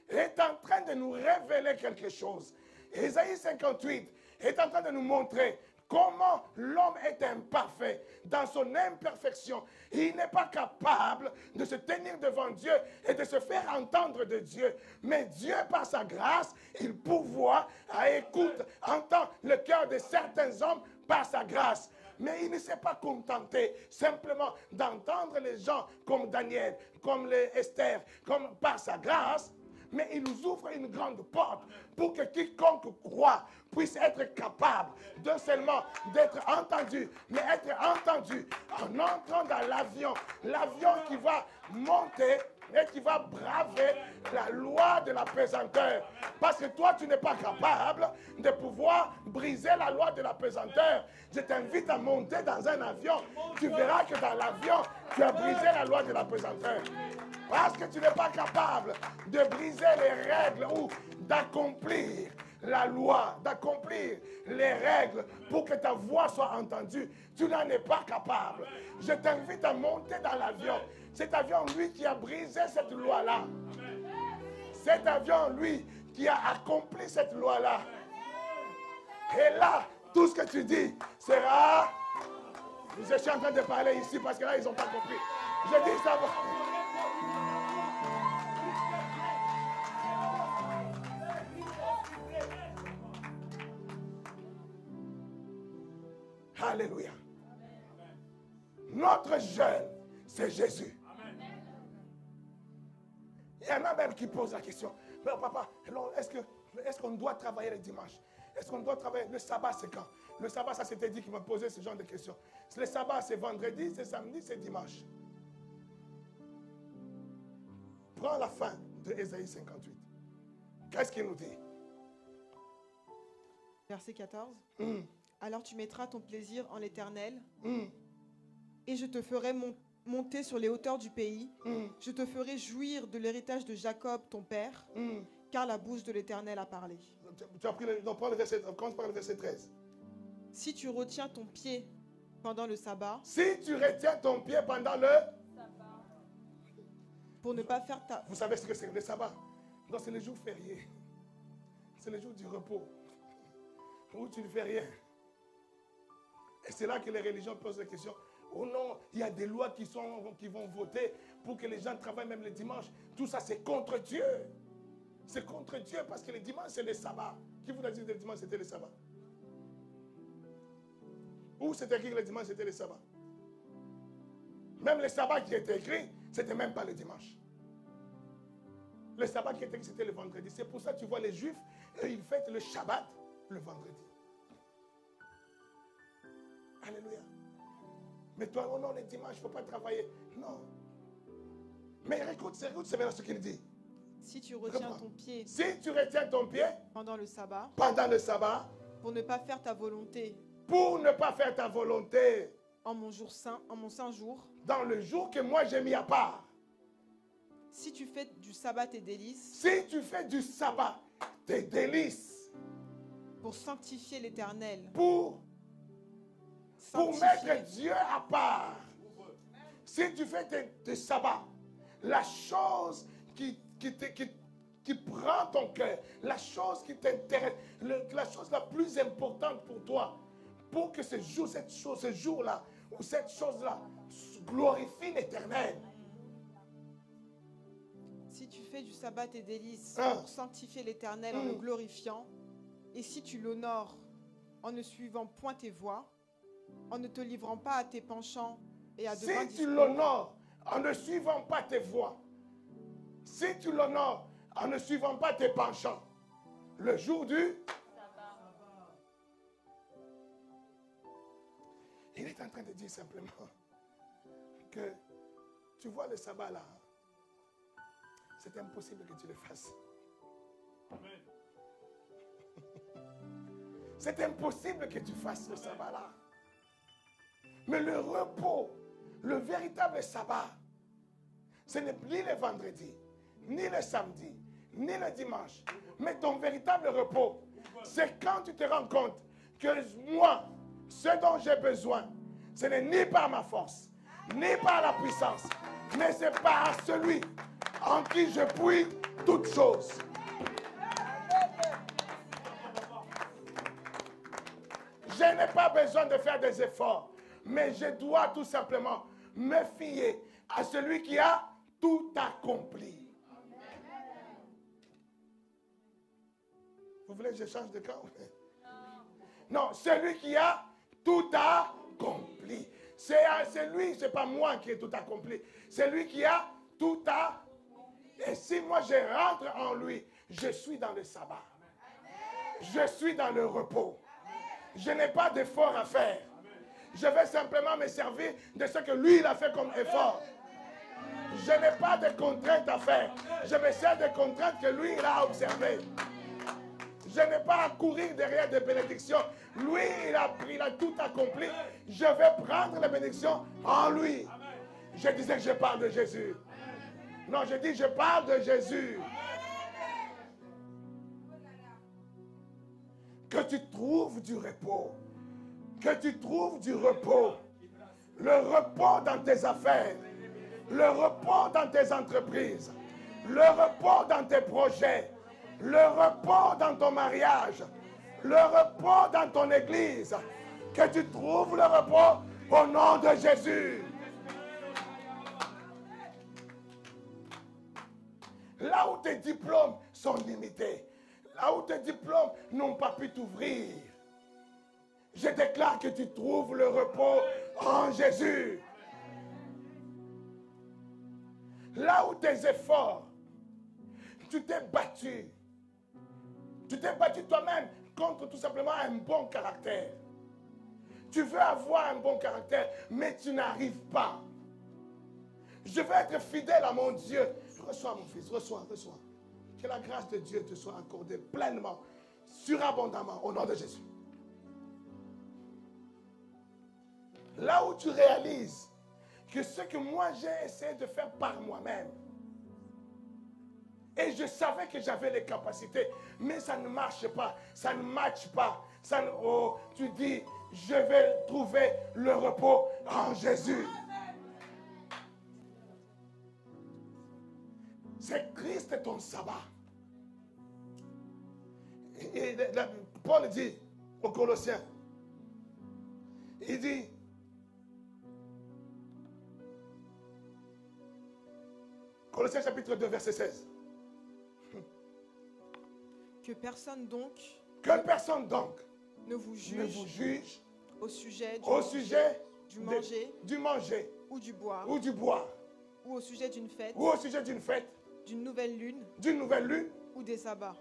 est en train de nous révéler quelque chose. Ésaïe 58 est en train de nous montrer comment l'homme est imparfait dans son imperfection. Il n'est pas capable de se tenir devant Dieu et de se faire entendre de Dieu. Mais Dieu, par sa grâce, il pourvoit à écoute, entend le cœur de certains hommes par sa grâce. Mais il ne s'est pas contenté simplement d'entendre les gens comme Daniel, comme les Esther, comme par sa grâce. Mais il nous ouvre une grande porte pour que quiconque croit puisse être capable de seulement d'être entendu, mais être entendu en entrant dans l'avion. L'avion qui va monter et qui va braver la loi de la pesanteur. Parce que toi, tu n'es pas capable de pouvoir briser la loi de la pesanteur. Je t'invite à monter dans un avion. Tu verras que dans l'avion, tu as brisé la loi de la pesanteur. Parce que tu n'es pas capable de briser les règles ou d'accomplir la loi, d'accomplir les règles pour que ta voix soit entendue. Tu n'en es pas capable. Je t'invite à monter dans l'avion. Cet avion, lui, qui a brisé cette loi-là. Cet avion, lui, qui a accompli cette loi-là. Et là, tout ce que tu dis sera... Je suis en train de parler ici parce que là, ils n'ont pas compris. Je dis ça va... Alléluia. Notre jeune, c'est Jésus. Il y en a même qui posent la question. Mais papa, est-ce qu'on doit travailler le dimanche? Est-ce qu'on doit travailler? Le sabbat, c'est quand? Le sabbat, ça c'était dit qu'il m'a posé ce genre de questions. Le sabbat, c'est vendredi, c'est samedi, c'est dimanche. Prends la fin de Ésaïe 58. Qu'est-ce qu'il nous dit? Verset 14. Alors tu mettras ton plaisir en l'Éternel, et je te ferai monter sur les hauteurs du pays. Je te ferai jouir de l'héritage de Jacob, ton père, car la bouche de l'Éternel a parlé. Tu as pris prends le verset, on commence par le verset 13. Si tu retiens ton pied pendant le sabbat, si tu retiens ton pied pendant le sabbat, pour ne pas faire ta... Vous savez ce que c'est le sabbat? Non, c'est le jour férié. C'est le jour du repos, où tu ne fais rien. Et c'est là que les religions posent la question. Oh non, il y a des lois qui vont voter pour que les gens travaillent même le dimanche. Tout ça, c'est contre Dieu. C'est contre Dieu parce que le dimanche, c'est le sabbat. Qui vous a dit que le dimanche, c'était le sabbat? Où c'était écrit que le dimanche, c'était le sabbat? Même le sabbat qui était écrit, c'était même pas le dimanche. Le sabbat qui était écrit, c'était le vendredi. C'est pour ça que tu vois les Juifs, ils fêtent le Shabbat le vendredi. Alléluia. Mais toi, oh non, le dimanche, il ne faut pas travailler. Non. Mais écoute, c'est maintenant ce qu'il dit. Si tu retiens ton pied si tu retiens ton pied pendant le sabbat, pour ne pas faire ta volonté, en mon jour saint, en mon saint jour, dans le jour que moi j'ai mis à part. Si tu fais du sabbat tes délices, si tu fais du sabbat tes délices, pour sanctifier l'Éternel, pour mettre Dieu à part. Si tu fais tes sabbats, la chose qui prend ton cœur, la chose qui t'intéresse, la chose la plus importante pour toi, pour que ce jour-là, ou cette chose-là, glorifie l'Éternel. Si tu fais du sabbat tes délices Ah. pour sanctifier l'Éternel en le glorifiant, et si tu l'honores en ne suivant point tes voies, en ne te livrant pas à tes penchants et à de vains Si tu discours, l'honores en ne suivant pas tes voies, si tu l'honores en ne suivant pas tes penchants, le jour du... Il est en train de dire simplement que tu vois le sabbat là, c'est impossible que tu le fasses. C'est impossible que tu fasses le sabbat là. Mais le repos, le véritable sabbat, ce n'est ni le vendredi, ni le samedi, ni le dimanche. Mais ton véritable repos, c'est quand tu te rends compte que moi, ce dont j'ai besoin, ce n'est ni par ma force, ni par la puissance, mais c'est par celui en qui je puis toutes choses. Je n'ai pas besoin de faire des efforts, mais je dois tout simplement me fier à celui qui a tout accompli. Vous voulez que je change de camp? Non, celui qui a tout accompli. C'est lui, ce n'est pas moi qui ai tout accompli. C'est lui qui a tout accompli. Et si moi je rentre en lui, je suis dans le sabbat. Je suis dans le repos. Je n'ai pas d'effort à faire. Je vais simplement me servir de ce que lui il a fait comme effort. Je n'ai pas de contraintes à faire. Je me sers des contraintes que lui il a observées. Je n'ai pas à courir derrière des bénédictions. Lui, il a tout accompli. Je vais prendre les bénédictions en lui. Je disais que je parle de Jésus. Non, je dis je parle de Jésus. Que tu trouves du repos. Que tu trouves du repos. Le repos dans tes affaires. Le repos dans tes entreprises. Le repos dans tes projets. Le repos dans ton mariage. Le repos dans ton église. Que tu trouves le repos au nom de Jésus. Là où tes diplômes sont limités. Là où tes diplômes n'ont pas pu t'ouvrir. Je déclare que tu trouves le repos en Jésus. Là où tes efforts, tu t'es battu. Tu t'es battu toi-même contre tout simplement un bon caractère. Tu veux avoir un bon caractère, mais tu n'arrives pas. Je veux être fidèle à mon Dieu. Reçois mon fils, reçois. Que la grâce de Dieu te soit accordée pleinement, surabondamment, au nom de Jésus. Là où tu réalises que ce que moi j'ai essayé de faire par moi-même, et je savais que j'avais les capacités, mais ça ne marche pas, ça ne matche pas. Tu dis, je vais trouver le repos en Jésus. C'est Christ ton sabbat. Et Paul dit aux Colossiens, il dit, Colossiens chapitre 2, verset 16. que personne donc ne vous juge au sujet du manger ou du boire, ou au sujet d'une fête, d'une nouvelle lune, ou des sabbats.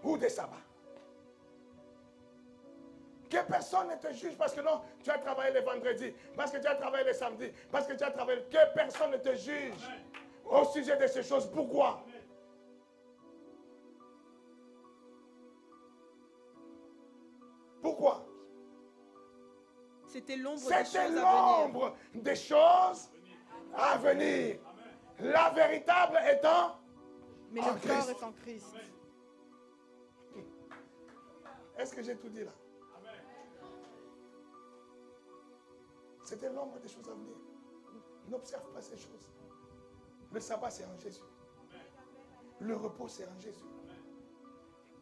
Que personne ne te juge parce que non, tu as travaillé le vendredi, parce que tu as travaillé le samedi, parce que tu as travaillé. Que personne ne te juge au sujet de ces choses. Pourquoi? Pourquoi? C'était l'ombre des choses à venir. La véritable étant mais le corps est en Christ. Est-ce que j'ai tout dit là? C'était l'ombre des choses à venir. N'observe pas ces choses. Le sabbat, c'est en Jésus. Le repos, c'est en Jésus.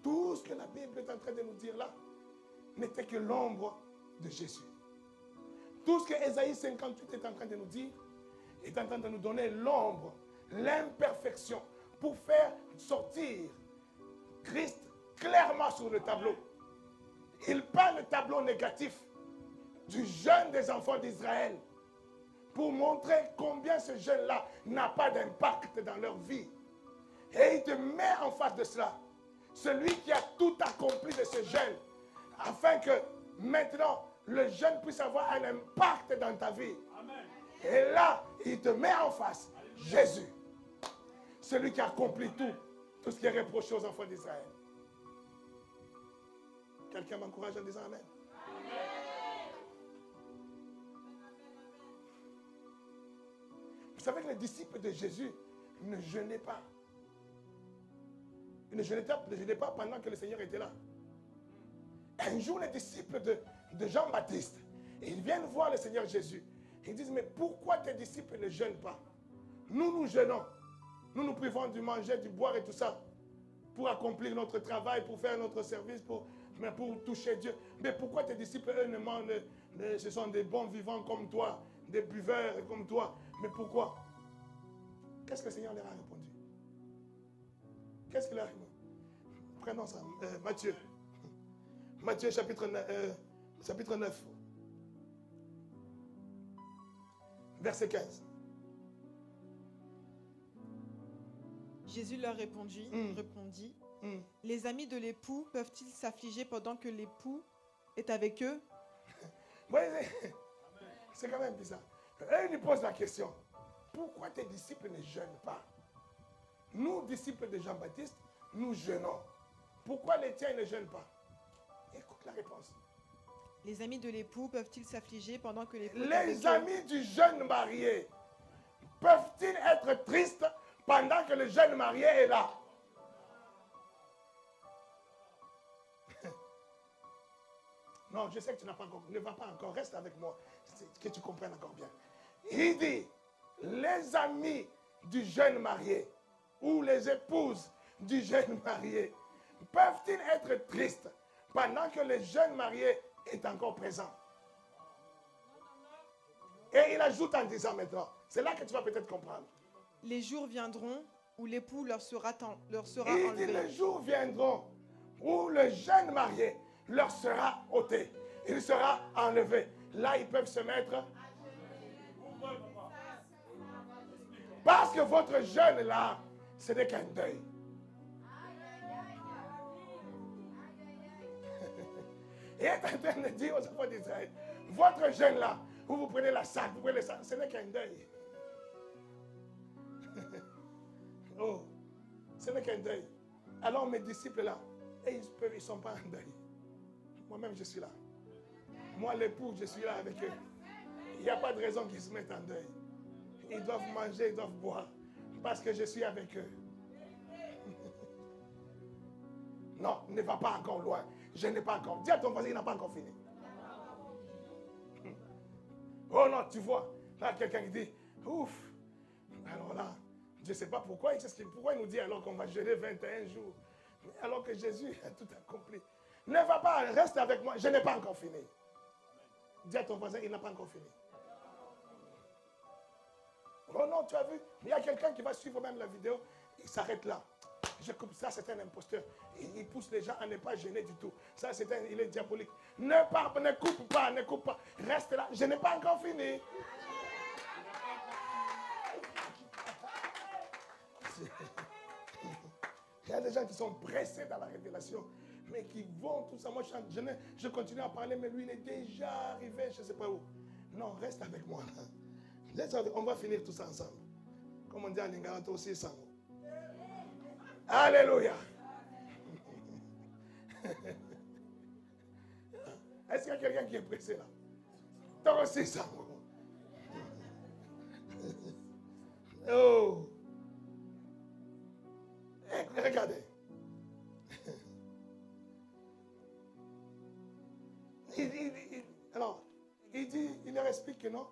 Tout ce que la Bible est en train de nous dire là n'était que l'ombre de Jésus. Tout ce que Ésaïe 58 est en train de nous dire est en train de nous donner l'ombre, l'imperfection, pour faire sortir Christ clairement sur le tableau. Il peint le tableau négatif du jeûne des enfants d'Israël pour montrer combien ce jeûne-là n'a pas d'impact dans leur vie. Et il te met en face de cela, celui qui a tout accompli de ce jeûne, afin que maintenant le jeûne puisse avoir un impact dans ta vie. Amen. Et là, il te met en face Jésus, celui qui a accompli tout ce qui est reproché aux enfants d'Israël. Quelqu'un m'encourage en disant Amen. Vous savez que les disciples de Jésus ne jeûnaient pas. Ils ne jeûnaient pas pendant que le Seigneur était là. Un jour, les disciples de Jean-Baptiste, ils viennent voir le Seigneur Jésus. Ils disent, mais pourquoi tes disciples ne jeûnent pas? Nous jeûnons. Nous privons du manger, du boire et tout ça pour accomplir notre travail, pour faire notre service, pour toucher Dieu. Mais pourquoi tes disciples, eux, ne mangent, ce sont des bons vivants comme toi, des buveurs comme toi. Mais pourquoi? Qu'est-ce que le Seigneur leur a répondu? Qu'est-ce qu'il a répondu? Prenons ça. Matthieu. Matthieu chapitre 9. Verset 15. Jésus leur répondit, les amis de l'époux peuvent-ils s'affliger pendant que l'époux est avec eux? Oui, c'est quand même bizarre. Et il lui pose la question, pourquoi tes disciples ne jeûnent pas? Nous, disciples de Jean-Baptiste, nous jeûnons. Pourquoi les tiens ne jeûnent pas? Écoute la réponse. Les amis de l'époux peuvent-ils s'affliger pendant que l'époux est avec eux? Les amis du jeune marié peuvent-ils être tristes pendant que le jeune marié est là? Non, je sais que tu n'as pas encore, ne va pas encore, reste avec moi, que tu comprennes encore bien. Il dit, les amis du jeune marié ou les épouses du jeune marié peuvent-ils être tristes pendant que le jeune marié est encore présent? Et il ajoute en disant maintenant, c'est là que tu vas peut-être comprendre. Les jours viendront où l'époux leur sera il enlevé. Dit, les jours viendront où le jeune marié leur sera ôté. Il sera enlevé. Là, ils peuvent se mettre. Parce que votre jeûne là, ce n'est qu'un deuil. Il est en train de dire aux enfants d'Israël, votre jeûne là, où vous prenez la sac, vous prenez le sac, ce n'est qu'un deuil. Oh, ce n'est qu'un deuil. Alors mes disciples là, ils ne sont pas en deuil. Moi-même, je suis là. Moi, l'époux, je suis là avec eux. Il n'y a pas de raison qu'ils se mettent en deuil. Ils doivent manger, ils doivent boire. Parce que je suis avec eux. Non, ne va pas encore loin. Je n'ai pas encore. Dis à ton voisin, il n'a pas encore fini. Oh non, tu vois. Là, quelqu'un qui dit, ouf. Alors là, je ne sais pas pourquoi. Pourquoi il nous dit alors qu'on va jeûner 21 jours. Alors que Jésus a tout accompli. Ne va pas, reste avec moi. Je n'ai pas encore fini. Dis à ton voisin, il n'a pas encore fini. Oh non, tu as vu, il y a quelqu'un qui va suivre même la vidéo, il s'arrête là. Je coupe ça, c'est un imposteur. Il pousse les gens à ne pas gêner du tout. Ça, il est diabolique. Ne coupe pas, ne coupe pas. Reste là, je n'ai pas encore fini. Il y a des gens qui sont pressés dans la révélation, mais qui vont tout ça. Moi, je continue à parler, mais lui, il est déjà arrivé, je ne sais pas où. Non, reste avec moi. On va finir tout ça ensemble. Comme on dit à Lingala, toi aussi, Sango. Alléluia. Est-ce qu'il y a quelqu'un qui est pressé là? Toi aussi, Sango. Oh. Regardez. Alors, il leur explique que non,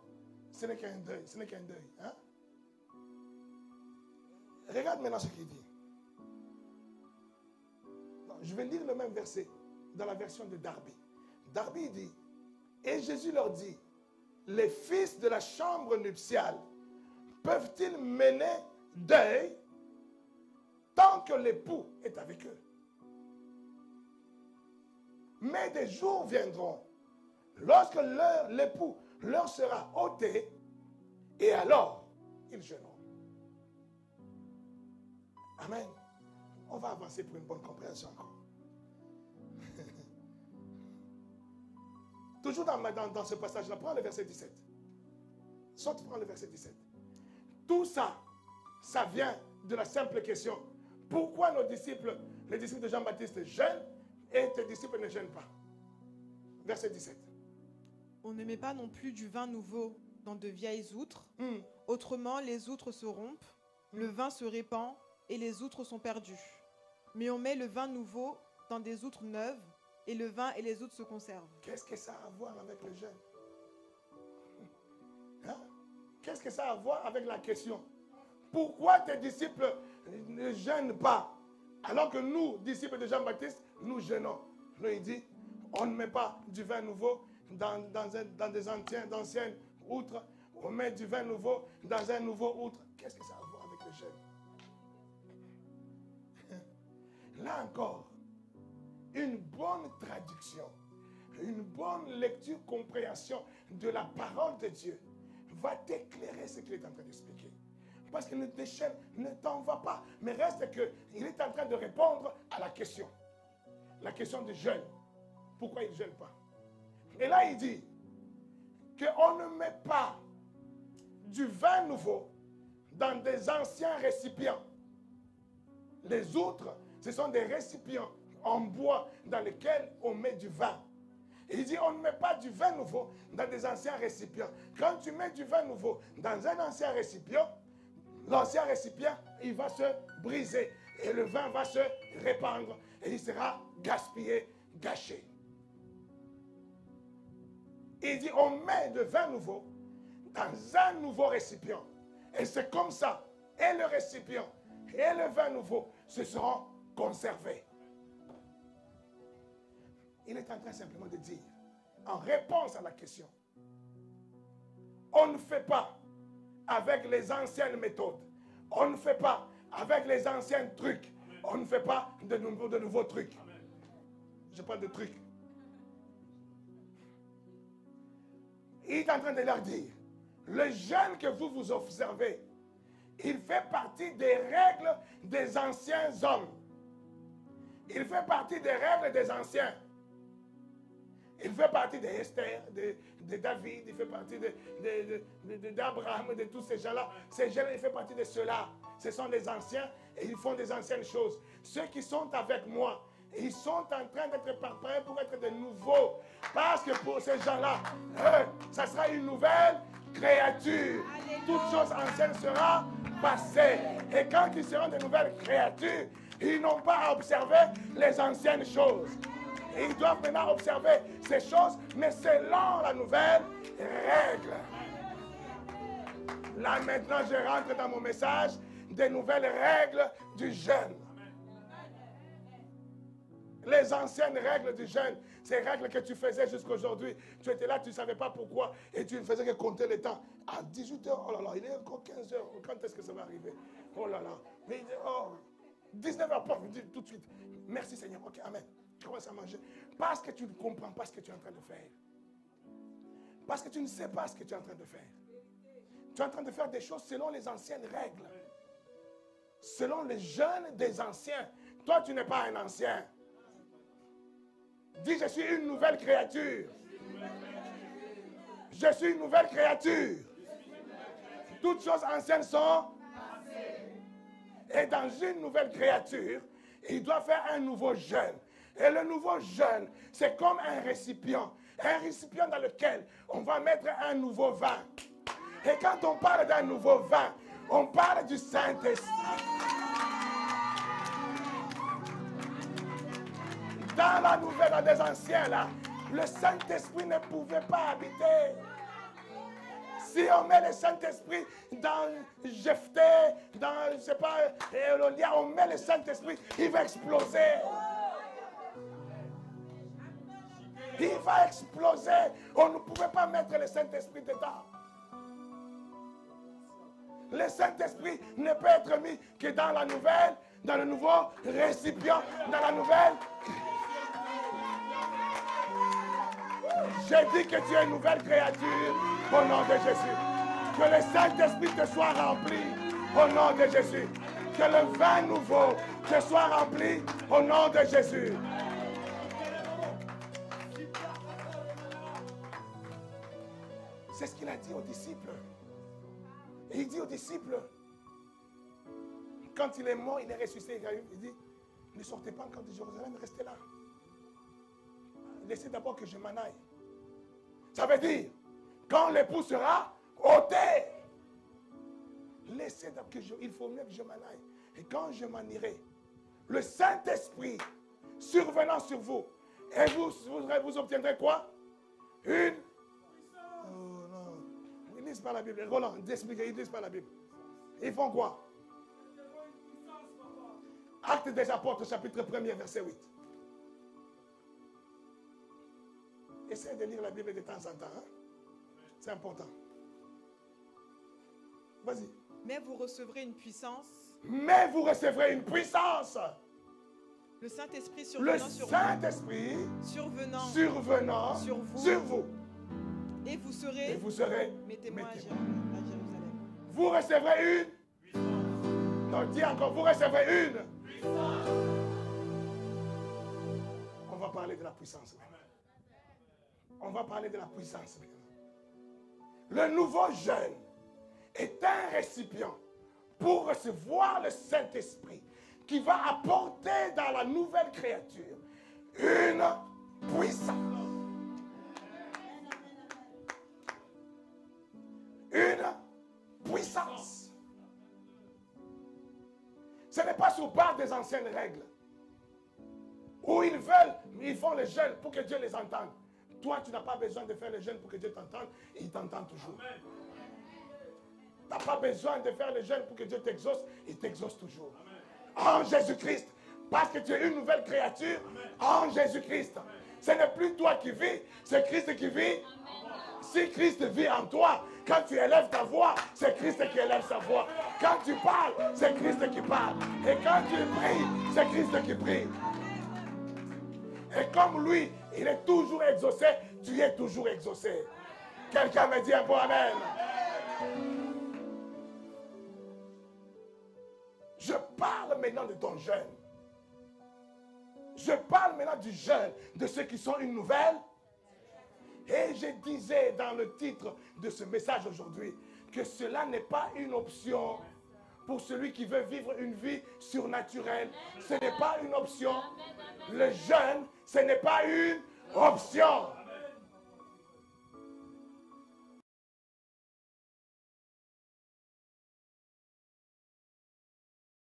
ce n'est qu'un deuil, ce n'est qu'un deuil. Hein? Regarde maintenant ce qu'il dit. Non, je vais lire le même verset dans la version de Darby. Darby dit, et Jésus leur dit, les fils de la chambre nuptiale peuvent-ils mener deuil tant que l'époux est avec eux? Mais des jours viendront lorsque l'époux leur sera ôté et alors ils jeûneront. Amen. On va avancer pour une bonne compréhension encore. Toujours dans ce passage-là, prends le verset 17. Saute, prends le verset 17. Tout ça, ça vient de la simple question. Pourquoi nos disciples, les disciples de Jean-Baptiste jeûnent et tes disciples ne jeûnent pas? Verset 17. On ne met pas non plus du vin nouveau dans de vieilles outres. Autrement, les outres se rompent, le vin se répand et les outres sont perdues. Mais on met le vin nouveau dans des outres neuves et le vin et les outres se conservent. Qu'est-ce que ça a à voir avec le jeûne? Hein? Qu'est-ce que ça a à voir avec la question? Pourquoi tes disciples ne jeûnent pas alors que nous, disciples de Jean-Baptiste, nous jeûnons? Là, il dit, on ne met pas du vin nouveau dans des anciennes outres. On met du vin nouveau dans un nouveau outre. Qu'est-ce que ça a à voir avec le jeûne? Là encore, une bonne traduction, une bonne lecture, compréhension de la parole de Dieu va t'éclairer ce qu'il est en train d'expliquer. Parce qu'il ne t'en va pas, mais reste qu'il est en train de répondre à la question du jeûne. Pourquoi il ne jeûne pas? Et là, il dit qu'on ne met pas du vin nouveau dans des anciens récipients. Les autres, ce sont des récipients en bois dans lesquels on met du vin. Et il dit, on ne met pas du vin nouveau dans des anciens récipients. Quand tu mets du vin nouveau dans un ancien récipient, l'ancien récipient, il va se briser. Et le vin va se répandre. Et il sera gaspillé, gâché. Il dit, on met le vin nouveau dans un nouveau récipient. Et c'est comme ça. Et le récipient et le vin nouveau se seront conservés. Il est en train simplement de dire, en réponse à la question, on ne fait pas avec les anciennes méthodes. On ne fait pas avec les anciens trucs. On ne fait pas de nouveaux trucs. Je parle de trucs. Il est en train de leur dire, le jeûne que vous observez, il fait partie des règles des anciens hommes. Il fait partie des règles des anciens. Il fait partie d'Esther, de David, il fait partie d'Abraham, de tous ces gens-là. Ces gens-là, il fait partie de ceux-là. Ce sont des anciens et ils font des anciennes choses. Ceux qui sont avec moi, ils sont en train d'être préparés pour être de nouveaux. Parce que pour ces gens-là, ça sera une nouvelle créature. Toute chose ancienne sera passée. Et quand ils seront de nouvelles créatures, ils n'ont pas à observer les anciennes choses. Ils doivent maintenant observer ces choses, mais selon la nouvelle règle. Là maintenant, je rentre dans mon message des nouvelles règles du jeûne. Les anciennes règles du jeûne, ces règles que tu faisais jusqu'à aujourd'hui, tu étais là, tu ne savais pas pourquoi, et tu ne faisais que compter le temps. À 18h, oh là là, il est encore 15h, quand est-ce que ça va arriver? Oh là là, mais, oh, 19h, tout de suite. Merci Seigneur, ok, amen. Tu commences à manger. Parce que tu ne comprends pas ce que tu es en train de faire. Parce que tu ne sais pas ce que tu es en train de faire. Tu es en train de faire des choses selon les anciennes règles. Selon les jeunes des anciens. Toi, tu n'es pas un ancien. Dis, je suis une nouvelle créature. Je suis une nouvelle créature. Toutes choses anciennes sont passées. Et dans une nouvelle créature, il doit faire un nouveau jeûne. Et le nouveau jeûne, c'est comme un récipient. Un récipient dans lequel on va mettre un nouveau vin. Et quand on parle d'un nouveau vin, on parle du Saint-Esprit. Dans la nouvelle, dans les anciens, là, le Saint-Esprit ne pouvait pas habiter. Si on met le Saint-Esprit dans Jephthé, dans, je ne sais pas, Elolia, on met le Saint-Esprit, il va exploser. Il va exploser. On ne pouvait pas mettre le Saint-Esprit dedans. Le Saint-Esprit ne peut être mis que dans la nouvelle, dans le nouveau récipient, dans la nouvelle. J'ai dit que tu es une nouvelle créature au nom de Jésus. Que le Saint-Esprit te soit rempli au nom de Jésus. Que le vin nouveau te soit rempli au nom de Jésus. C'est ce qu'il a dit aux disciples. Et il dit aux disciples, quand il est mort, il est ressuscité, il dit, ne sortez pas encore de Jérusalem, restez là. Laissez d'abord que je m'en aille. Ça veut dire, quand l'époux sera ôté, laissez d'abord que il faut mieux que je m'en aille. Et quand je m'en irai, le Saint-Esprit survenant sur vous, et vous obtiendrez quoi? Une... Oh non, ils ne lisent pas la Bible. Roland, expliquez, ils ne lisent pas la Bible. Ils font quoi? Actes des Apôtres, chapitre 1er, verset 8. Essayez de lire la Bible de temps en temps. Hein? C'est important. Vas-y. Mais vous recevrez une puissance. Mais vous recevrez une puissance. Le Saint-Esprit survenant survenant sur vous. Et vous serez mes témoins à Jérusalem. Vous recevrez une. Non, dis encore, vous recevrez une. On va parler de la puissance. On va parler de la puissance. Le nouveau jeune est un récipient pour recevoir le Saint-Esprit qui va apporter dans la nouvelle créature une puissance. Une puissance. Ce n'est pas sur base des anciennes règles où ils font les jeûnes pour que Dieu les entende. Toi, tu n'as pas besoin de faire les jeûnes pour que Dieu t'entende, et il t'entend toujours. Tu n'as pas besoin de faire les jeûnes pour que Dieu t'exauce, il t'exauce toujours. En Jésus-Christ, parce que tu es une nouvelle créature, en Jésus-Christ. Ce n'est plus toi qui vis, c'est Christ qui vit. Si Christ vit en toi, quand tu élèves ta voix, c'est Christ qui élève sa voix. Quand tu parles, c'est Christ qui parle. Et quand tu pries, c'est Christ qui prie. Et comme lui, il est toujours exaucé, tu es toujours exaucé. Quelqu'un me dit un bon amen. Je parle maintenant de ton jeûne. Je parle maintenant du jeûne, de ceux qui sont une nouvelle. Et je disais dans le titre de ce message aujourd'hui que cela n'est pas une option pour celui qui veut vivre une vie surnaturelle. Ce n'est pas une option. Le jeûne, ce n'est pas une option.